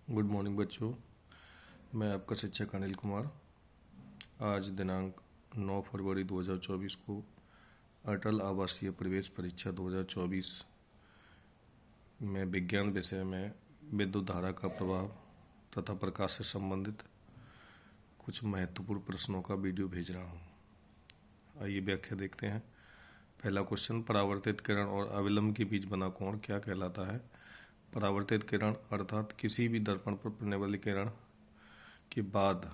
Good morning बच्चों। मैं आपका शिक्षक अनिल कुमार। आज दिनांक 9 फरवरी 2024 को अटल आवासीय प्रवेश परीक्षा 2024 में विज्ञान विषय में विद्युत धारा का प्रभाव तथा प्रकाश से संबंधित कुछ महत्वपूर्ण प्रश्नों का वीडियो भेज रहा हूँ। आइए व्याख्या देखते हैं। पहला क्वेश्चन, परावर्तित किरण और अविलंब के बीच बना कोण क्या कहलाता है? परावर्तित किरण अर्थात किसी भी दर्पण पर पड़ने वाली किरण के बाद,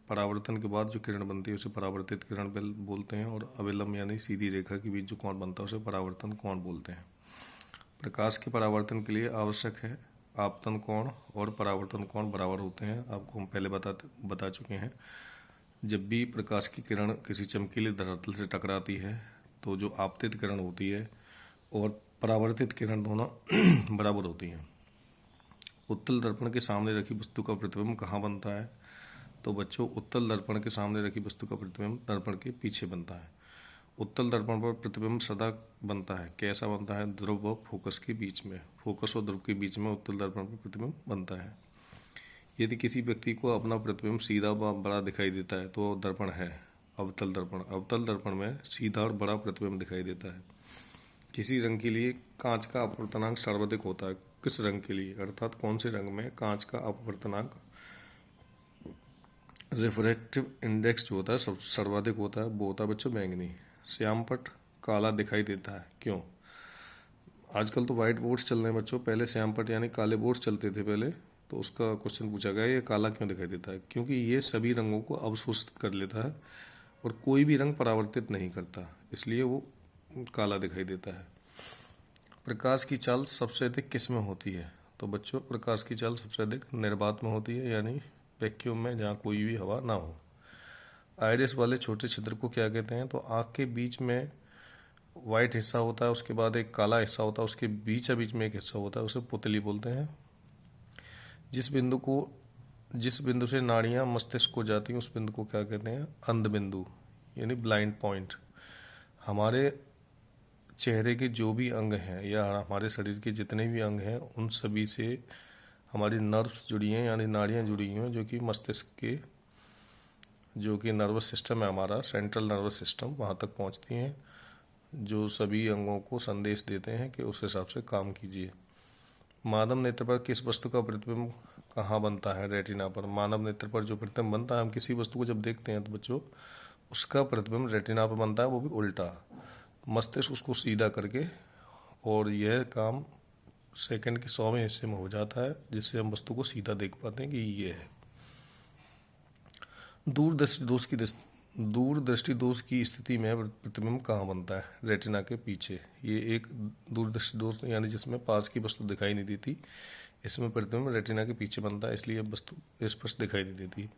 परावर्तन के बाद जो किरण बनती है उसे परावर्तित किरण बोलते हैं, और अविलंब यानी सीधी रेखा के बीच जो कोण बनता है उसे परावर्तन कोण बोलते हैं। प्रकाश के परावर्तन के लिए आवश्यक है आपतन कोण और परावर्तन कोण बराबर होते हैं। आपको हम पहले बता चुके हैं। जब भी प्रकाश की किरण किसी चमकीले धरातल से टकराती है तो जो आपतित किरण होती है और परावर्तित किरण दोनों बराबर होती हैं। उत्तल दर्पण के सामने रखी वस्तु का प्रतिबिंब कहाँ बनता है? तो बच्चों, उत्तल दर्पण के सामने रखी वस्तु का प्रतिबिंब दर्पण के पीछे बनता है। उत्तल दर्पण पर प्रतिबिंब सदा बनता है। कैसा बनता है? ध्रुव व फोकस के बीच में, फोकस और ध्रुव के बीच में उत्तल दर्पण पर प्रतिबिंब बनता है। यदि किसी व्यक्ति को अपना प्रतिबिंब सीधा व बड़ा दिखाई देता है तो दर्पण है अवतल दर्पण। अवतल दर्पण में सीधा और बड़ा प्रतिबिंब दिखाई देता है। किसी रंग के लिए कांच का अपवर्तनांक सर्वाधिक होता है। किस रंग के लिए, अर्थात कौन से रंग में कांच का अपवर्तनांक, रिफ्रैक्टिव इंडेक्स जो होता है सब सर्वाधिक होता है? वो होता है बच्चों बैंगनी। श्यामपट काला दिखाई देता है, क्यों? आजकल तो व्हाइट बोर्ड्स चल रहे हैं बच्चों, पहले श्यामपट यानी काले बोर्ड्स चलते थे पहले, तो उसका क्वेश्चन पूछा गया ये काला क्यों दिखाई देता है? क्योंकि ये सभी रंगों को अवशोषित कर लेता है और कोई भी रंग परावर्तित नहीं करता, इसलिए वो काला दिखाई देता है। प्रकाश की चाल सबसे अधिक किस में होती है? तो बच्चों, प्रकाश की चाल सबसे अधिक निर्वात में होती है, यानी वैक्यूम में, जहाँ कोई भी हवा ना हो। आइरिस वाले छोटे छिद्र को क्या कहते हैं? तो आँख के बीच में वाइट हिस्सा होता है, उसके बाद एक काला हिस्सा होता है, उसके बीच में एक हिस्सा होता है, उसे पुतली बोलते हैं। जिस बिंदु से नाड़ियाँ मस्तिष्क को जाती हैं उस बिंदु को क्या कहते हैं? अंध बिंदु, यानी ब्लाइंड पॉइंट। हमारे चेहरे के जो भी अंग हैं या हमारे शरीर के जितने भी अंग हैं उन सभी से हमारी नर्व्स जुड़ी हैं, यानी नाड़ियाँ जुड़ी हैं, जो कि मस्तिष्क के, जो कि नर्वस सिस्टम है हमारा, सेंट्रल नर्वस सिस्टम, वहाँ तक पहुँचती हैं, जो सभी अंगों को संदेश देते हैं कि उस हिसाब से काम कीजिए। मानव नेत्र पर किस वस्तु का प्रतिबिंब कहाँ बनता है? रेटिना पर। मानव नेत्र पर जो प्रतिबिंब बनता है, हम किसी वस्तु को जब देखते हैं तो बच्चों उसका प्रतिबिंब रेटिना पर बनता है, वो भी उल्टा, मस्तिष्क उसको सीधा करके, और यह काम सेकंड के 100वें हिस्से में हो जाता है, जिससे हम वस्तु को सीधा देख पाते हैं कि ये है। दूरदृष्टि दोष की स्थिति में प्रतिबिंब कहाँ बनता है? रेटिना के पीछे। ये एक दूरदृष्टि दोष यानी जिसमें पास की वस्तु दिखाई नहीं देती, इसमें प्रतिबिंब रेटिना के पीछे बनता है, इसलिए वस्तु स्पष्ट दिखाई नहीं देती।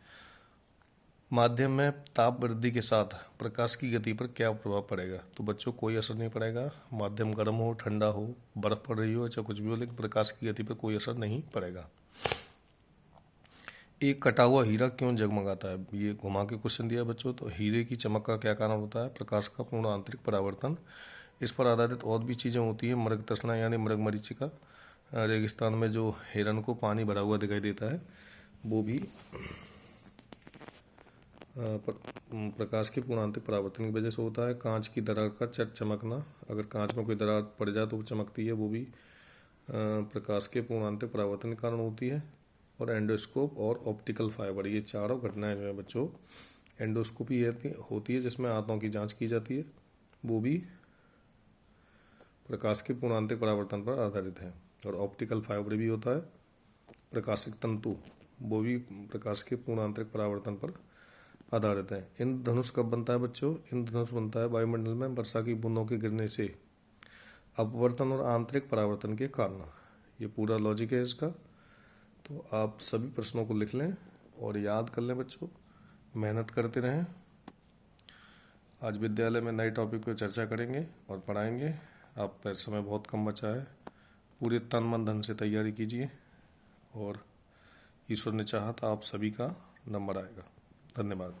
माध्यम में ताप वृद्धि के साथ प्रकाश की गति पर क्या प्रभाव पड़ेगा? तो बच्चों, कोई असर नहीं पड़ेगा। माध्यम गर्म हो, ठंडा हो, बर्फ पड़ रही हो, चाहे कुछ भी हो, लेकिन प्रकाश की गति पर कोई असर नहीं पड़ेगा। एक कटा हुआ हीरा क्यों जगमगाता है? ये घुमा के क्वेश्चन दिया बच्चों। तो हीरे की चमक का क्या कारण होता है? प्रकाश का पूर्ण आंतरिक परावर्तन। इस पर आधारित और भी चीज़ें होती हैं। मृग तृष्णा यानी मृग मरीचिका, रेगिस्तान में जो हिरन को पानी भरा हुआ दिखाई देता है, वो भी प्रकाश के पूर्ण आंतरिक परावर्तन की वजह से होता है। कांच की दरार का चमकना, अगर कांच में कोई दरार पड़ जाए तो वो चमकती है, वो भी प्रकाश के पूर्ण आंतरिक परावर्तन के कारण होती है। और एंडोस्कोप और ऑप्टिकल फाइबर, ये चारों घटनाएं जो है बच्चों, एंडोस्कोपी होती है जिसमें आंतों की जांच की जाती है, वो भी प्रकाश के पूर्ण आंतरिक परावर्तन पर आधारित है। और ऑप्टिकल फाइबर भी होता है, प्रकाशिक तंतु, वो भी प्रकाश के पूर्ण आंतरिक परावर्तन पर आधारित है। इंद्रधनुष कब बनता है बच्चों? इंद्रधनुष बनता है वायुमंडल में वर्षा की बूंदों के गिरने से, अपवर्तन और आंतरिक परावर्तन के कारण। ये पूरा लॉजिक है इसका। तो आप सभी प्रश्नों को लिख लें और याद कर लें बच्चों, मेहनत करते रहें। आज विद्यालय में नए टॉपिक पर चर्चा करेंगे और पढ़ाएंगे। आप पर समय बहुत कम बचा है, पूरे तन मन धन से तैयारी कीजिए, और ईश्वर ने चाहा तो आप सभी का नंबर आएगा। धन्यवाद।